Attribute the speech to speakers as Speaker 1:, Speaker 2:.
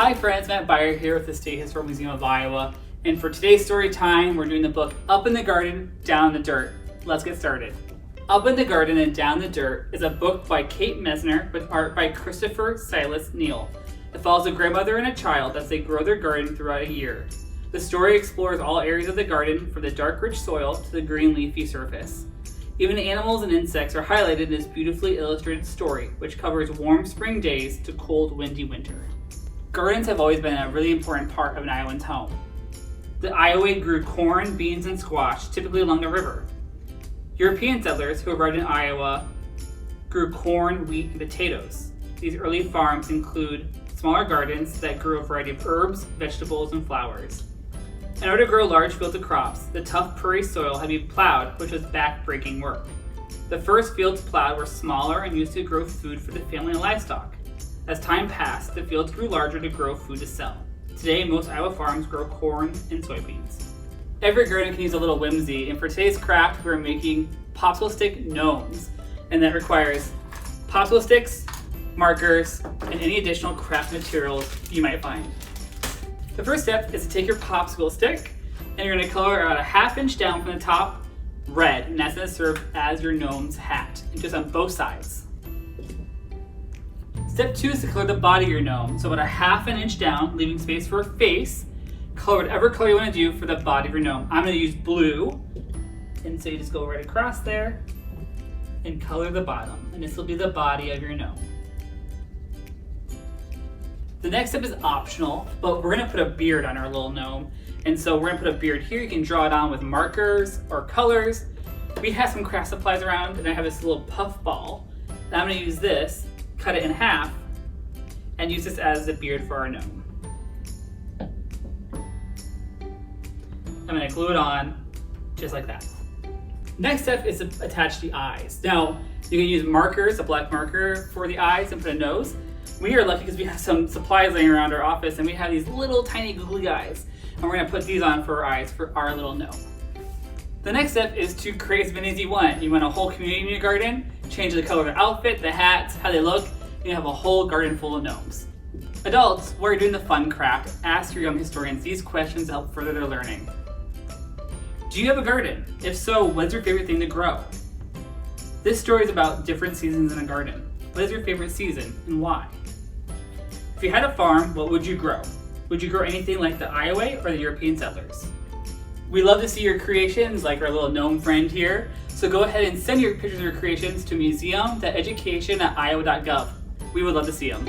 Speaker 1: Hi friends, Matt Byer here with the State Historical Museum of Iowa, and for today's story time, we're doing the book Up in the Garden, Down in the Dirt. Let's get started. Up in the Garden and Down in the Dirt is a book by Kate Messner with art by Christopher Silas Neal. It follows a grandmother and a child as they grow their garden throughout a year. The story explores all areas of the garden, from the dark rich soil to the green leafy surface. Even animals and insects are highlighted in this beautifully illustrated story, which covers warm spring days to cold, windy winter. Gardens have always been a really important part of an Iowan's home. The Iowa grew corn, beans, and squash, typically along the river. European settlers who arrived in Iowa grew corn, wheat, and potatoes. These early farms include smaller gardens that grew a variety of herbs, vegetables, and flowers. In order to grow large fields of crops, the tough prairie soil had to be plowed, which was back-breaking work. The first fields plowed were smaller and used to grow food for the family and livestock. As time passed, the fields grew larger to grow food to sell. Today, most Iowa farms grow corn and soybeans. Every garden can use a little whimsy, and for today's craft, we're making popsicle stick gnomes, and that requires popsicle sticks, markers, and any additional craft materials you might find. The first step is to take your popsicle stick, and you're going to color about a ½ inch down from the top red, and that's going to serve as your gnome's hat, and just on both sides. Step 2 is to color the body of your gnome, so about a ½ inch down, leaving space for a face. Color whatever color you want to do for the body of your gnome. I'm going to use blue, and so you just go right across there and color the bottom, and this will be the body of your gnome. The next step is optional, but we're going to put a beard on our little gnome, and so we're going to put a beard here. You can draw it on with markers or colors. We have some craft supplies around, and I have this little puff ball. And I'm going to use this, cut it in half, and use this as the beard for our gnome. I'm going to glue it on just like that. Next step is to attach the eyes. Now, you can use markers, a black marker for the eyes, and put a nose. We are lucky because we have some supplies laying around our office, and we have these little tiny googly eyes, and we're going to put these on for our eyes for our little gnome. The next step is to create as many as you want. You want a whole community in your garden, change the color of their outfit, the hats, how they look, and you have a whole garden full of gnomes. Adults, while you're doing the fun craft, ask your young historians these questions to help further their learning. Do you have a garden? If so, what's your favorite thing to grow? This story is about different seasons in a garden. What is your favorite season and why? If you had a farm, what would you grow? Would you grow anything like the Iowa or the European settlers? We love to see your creations, like our little gnome friend here. So go ahead and send your pictures of your creations to museum.education@iowa.gov. We would love to see them.